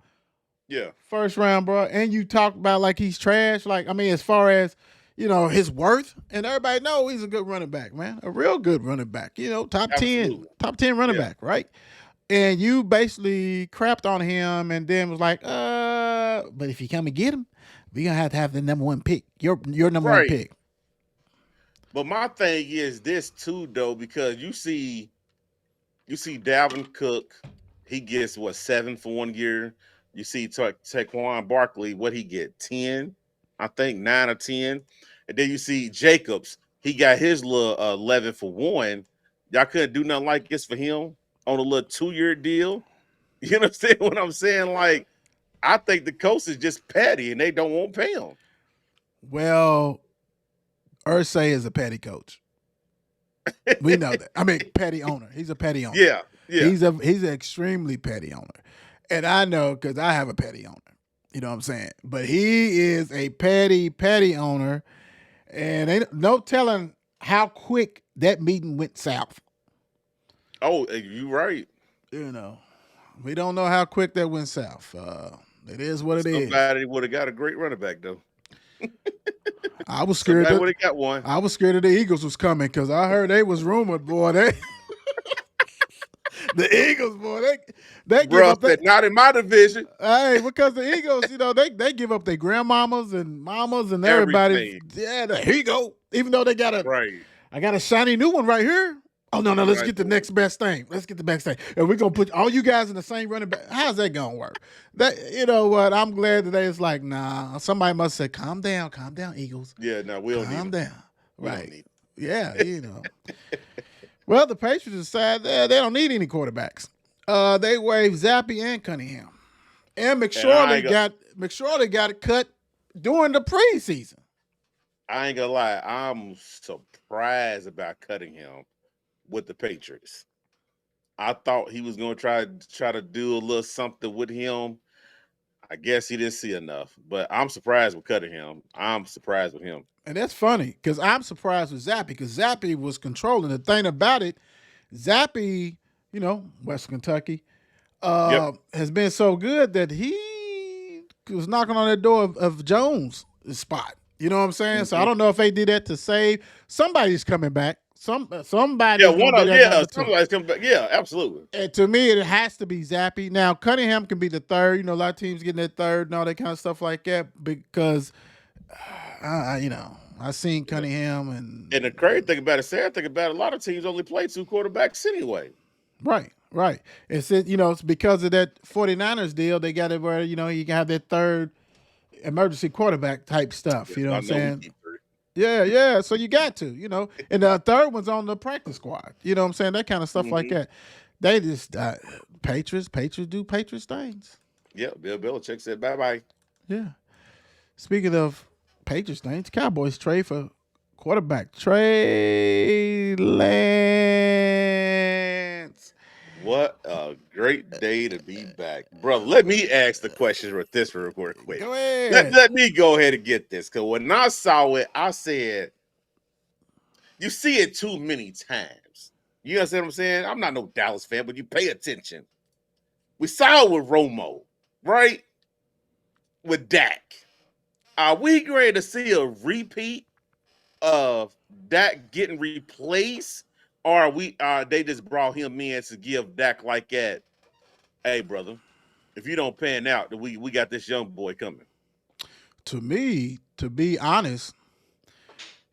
Yeah. First round, bro. And you talk about like he's trash. Like, I mean, as far as, his worth. And everybody know he's a good running back, man. A real good running back. Top Absolutely. 10 running back, right? And you basically crapped on him and then was like, but if you come and get him, we're going to have the number one pick. Your number one pick. But my thing is this too, though, because you see Dalvin Cook, he gets 7 for 1 year. You see Saquon Barkley, what he get 10, I think 9 or 10, and then you see Jacobs, he got his little 11 for 1. Y'all couldn't do nothing like this for him on a little 2-year deal. You understand what I'm saying? Like, I think the Colts is just petty and they don't want to pay him. Well, Irsay is a petty coach. We know that. I mean, petty owner. He's a petty owner. Yeah. He's an extremely petty owner. And I know because I have a petty owner. You know what I'm saying? But he is a petty owner. And ain't no telling how quick that meeting went south. Oh, you right. You know, we don't know how quick that went south. It is what it is. Somebody would have got a great running back though. I was scared. Somebody would have got one. I was scared that the Eagles was coming because I heard they was rumored, boy. The Eagles, boy, they give up. Not in my division. Hey, because the Eagles, they give up their grandmamas and mamas and everybody. Everything. Yeah, here you go. Even though they got I got a shiny new one right here. Oh no, let's get the next best thing. Let's get the best thing, and we're gonna put all you guys in the same running back. How's that gonna work? That you know what? I'm glad that it's like, nah. Somebody must say, calm down, Eagles. Yeah, no, we'll calm down. Right? Yeah, it. Well, the Patriots decided they don't need any quarterbacks. They waived Zappy and Cunningham, and McSorley got cut during the preseason. I ain't gonna lie, I'm surprised about cutting him with the Patriots. I thought he was gonna try to do a little something with him. I guess he didn't see enough, but I'm surprised with cutting him. I'm surprised with him. And that's funny because I'm surprised with Zappy because Zappy was controlling. The thing about it, Zappy, West Kentucky, has been so good that he was knocking on that door of Jones' spot. You know what I'm saying? Mm-hmm. So I don't know if they did that to save. Somebody's coming back. Somebody. Somebody's coming back. Yeah, absolutely. And to me, it has to be Zappy. Now, Cunningham can be the third. A lot of teams getting that third and all that kind of stuff like that because, I've seen Cunningham and the crazy thing about it, sad thing about it, a lot of teams only play 2 quarterbacks anyway. Right. It's it's because of that 49ers deal. They got it where you can have that third emergency quarterback type stuff. You know what I'm saying? Yeah. So you got to, and the third one's on the practice squad. You know what I'm saying? That kind of stuff like that. They just Patriots do Patriots things. Yeah, Bill Belichick said bye-bye. Yeah. Speaking of Patriots things, Cowboys trade for quarterback Trey Lance. What a great day to be back. Brother, let me ask the question with this real quick. Go ahead. Let me go ahead and get this. Because when I saw it, I said, you see it too many times. You understand what I'm saying? I'm not no Dallas fan, but you pay attention. We saw it with Romo, right? With Dak. Are we ready to see a repeat of Dak getting replaced? Or they just brought him in to give Dak like that, hey, brother, if you don't pan out, we got this young boy coming. To me, to be honest,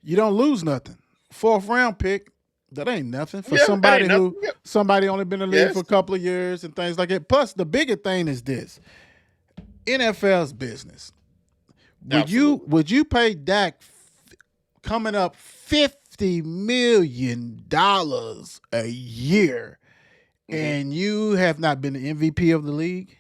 you don't lose nothing. 4th round pick, that ain't nothing for somebody somebody only been in the league for a couple of years and things like that. Plus, the bigger thing is this. NFL's business. Would you pay Dak coming up $50 million a year, and you have not been the MVP of the league?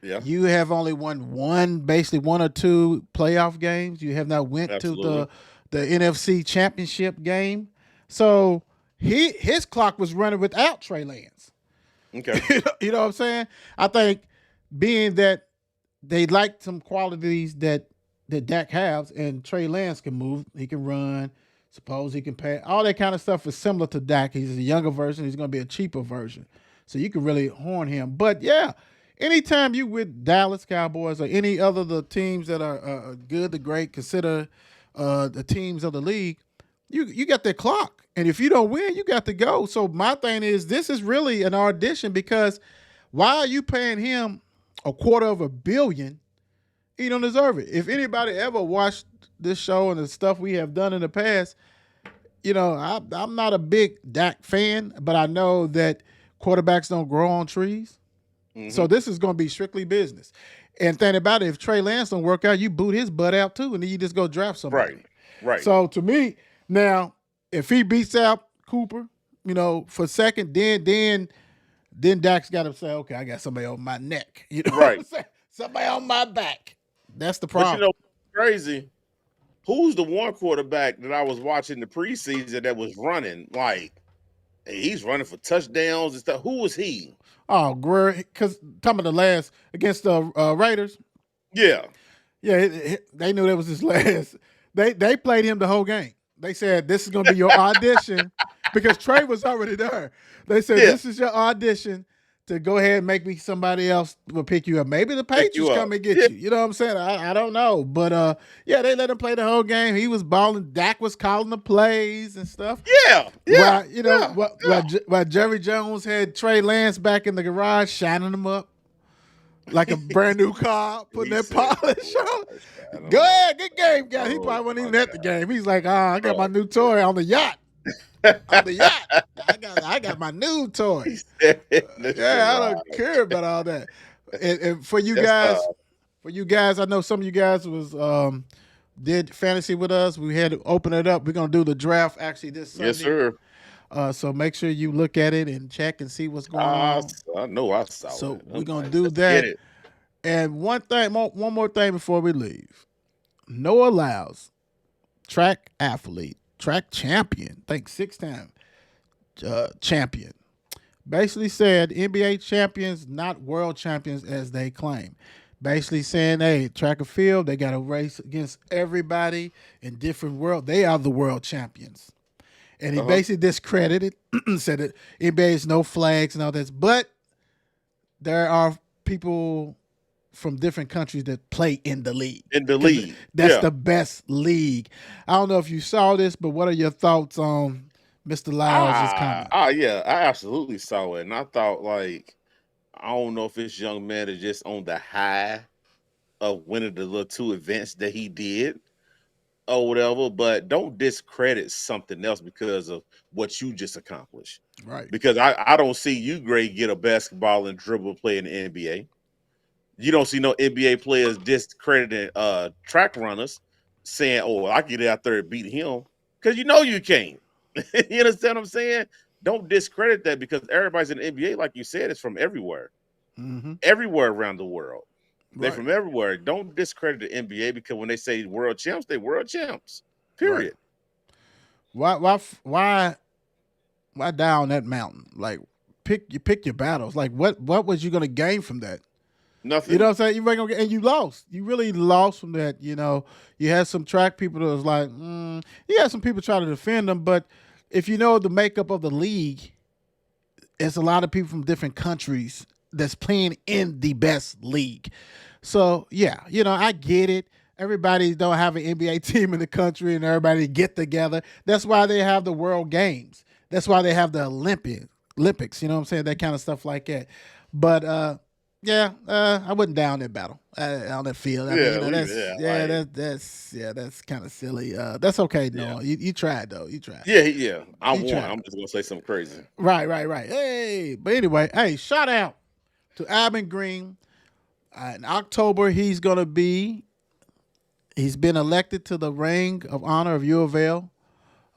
Yeah. You have only won basically 1 or 2 playoff games. You have not went to the NFC Championship game. So his clock was running without Trey Lance. Okay. You know what I'm saying? I think being that they like some qualities that Dak has, and Trey Lance can move, he can run, suppose he can pass. All that kind of stuff is similar to Dak. He's a younger version. He's going to be a cheaper version. So you can really horn him. But, yeah, anytime you with Dallas Cowboys or any other the teams that are good to great, consider the teams of the league, you got that clock. And if you don't win, you got to go. So my thing is this is really an audition because why are you paying him $250 million? He don't deserve it. If anybody ever watched this show and the stuff we have done in the past, I'm not a big Dak fan, but I know that quarterbacks don't grow on trees. Mm-hmm. So this is going to be strictly business. And think about it, if Trey Lance don't work out, you boot his butt out too, and then you just go draft somebody. Right. So to me, now, if he beats out Cooper, for second, then Dak's got to say, okay, I got somebody on my neck. You know what I'm saying? Somebody on my back. That's the problem. But crazy. Who's the one quarterback that I was watching the preseason that was running like he's running for touchdowns and stuff? Who was he? Oh, Greer, because talking about the last against the Raiders. Yeah. Yeah, they knew that was his last. They played him the whole game. They said this is going to be your audition because Trey was already there. They said Yeah, this is your audition to go ahead and make me somebody else will pick you up. Maybe the pick Patriots you up. come and get Yeah, you. You know what I'm saying? I don't know. But yeah, they let him play the whole game. He was balling. Dak was calling the plays and stuff. yeah, yeah, While you know yeah, what yeah. while Jerry Jones had Trey Lance back in the garage shining him up like a brand new car, putting He that said, polish on. I don't Go know. ahead, good game, guys. He Oh probably wasn't my even at the game. He's like, I got my God, new toy on the yacht. On the yacht. I got my new toy. he said in the Yeah, I garage. don't care about all that. And That's for you guys, I know some of you guys was did fantasy with us. We had to open it up. We're gonna do the draft actually this yes, Sunday. sir. So make sure you look at it and check and see what's going on. I know I saw So it. we're I'm gonna like, do let's get that. it. And one more thing before we leave. Noah Lyles, track athlete, track champion, I think 6-time champion, basically said NBA champions, not world champions as they claim. Basically saying, hey, track and field, they got to race against everybody in different world. They are the world champions. And he basically discredited, said that NBA is no flags and all this. But there are people from different countries that play in the league. In the 'Cause league. that's Yeah. the best league. I don't know if you saw this, but what are your thoughts on Mr. Lyles' comment? Yeah, I absolutely saw it. And I thought, like, I don't know if this young man is just on the high of winning the little two events that he did or whatever, but don't discredit something else because of what you just accomplished. Right. Because I don't see you, Gray, get a basketball and dribble play in the NBA. You don't see no NBA players discrediting track runners saying, oh, I get out there and beat him. Because you know you can't. You understand what I'm saying? Don't discredit that because everybody's in the NBA, like you said, is from everywhere. Mm-hmm. Everywhere around the world. They're Right. from everywhere. Don't discredit the NBA because when they say world champs, they world champs. Right. Period. Why down that mountain? Like pick your battles. Like what was you gonna gain from that? Nothing. You know what I'm saying? You ain't gonna get, and you lost. You really lost from that. You know, you had some track people that was like, you had some people try to defend them, but if you know the makeup of the league, it's a lot of people from different countries that's playing in the best league. So yeah, you know, I get it. Everybody don't have an NBA team in the country and everybody get together. That's why they have the World Games. That's why they have the Olympics, you know what I'm saying? That kind of stuff like that. But yeah, I wasn't down that battle on that field. I mean, you know, that's kind of silly. That's okay, no. You tried though. You tried. Yeah. I You won. tried. I'm just gonna say something crazy. Right. Hey, but anyway, hey, shout out to Alvin Green. In October, he's been elected to the Ring of Honor of U of L.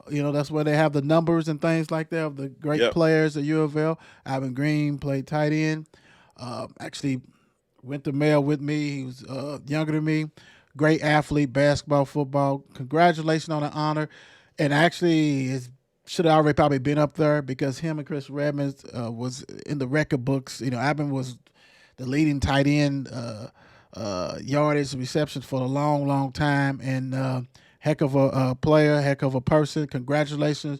You know, that's where they have the numbers and things like that of the great players at U of L. Alvin Green played tight end. Actually went to Mail with me. He was younger than me. Great athlete, basketball, football. Congratulations on the honor. And actually, should have already probably been up there because him and Chris Redmond was in the record books. You know, Alvin was the leading tight end yardage receptions for a long, long time. And heck of a player, heck of a person. Congratulations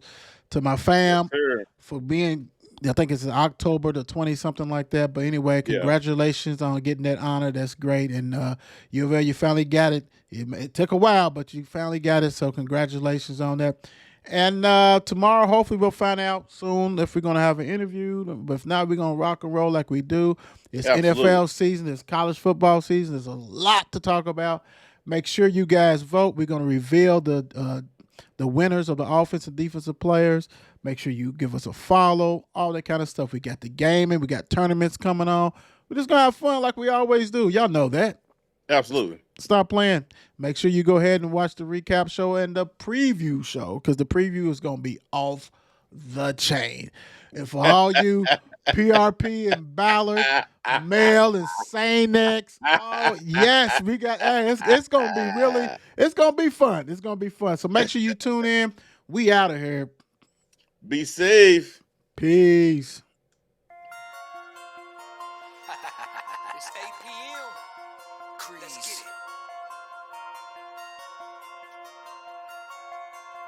to my fam for being, I think it's October the 20, something like that. But anyway, congratulations on getting that honor. That's great. And U of L, you finally got it. It took a while, but you finally got it. So congratulations on that. And tomorrow, hopefully, we'll find out soon if we're going to have an interview. But if not, we're going to rock and roll like we do. It's NFL season. It's college football season. There's a lot to talk about. Make sure you guys vote. We're going to reveal the winners of the offensive and defensive players. Make sure you give us a follow, all that kind of stuff. We got the gaming. We got tournaments coming on. We're just going to have fun like we always do. Y'all know that. Absolutely. Stop playing. Make sure you go ahead and watch the recap show and the preview show because the preview is going to be off the chain. And for all you PRP and Ballard, Mel and Sanex, oh, yes, we got, it's going to be really, it's going to be fun. It's going to be fun. So make sure you tune in. We out of here. Be safe. Peace. It's 8 p.m. Crease. Let's get it.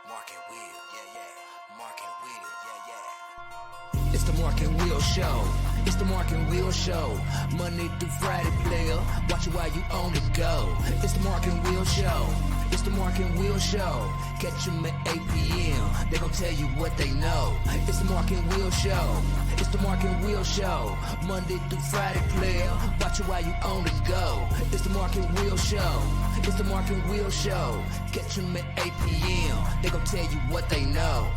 Mark Mark and Will, yeah, yeah. Mark and Will, yeah, yeah. It's the Mark and Will Show. It's the Mark and Will Show. Monday through Friday, player. Watch it while you on the go. It's the Mark and Will Show. It's the Mark and Will Show. Catch them at 8 p.m. They gon' tell you what they know. It's the Mark and Will Show. It's the Mark and Will Show. Monday through Friday, player. Watch it while you on the go. It's the Mark and Will Show. It's the Mark and Will Show. Catch them at 8 p.m. They gon' tell you what they know.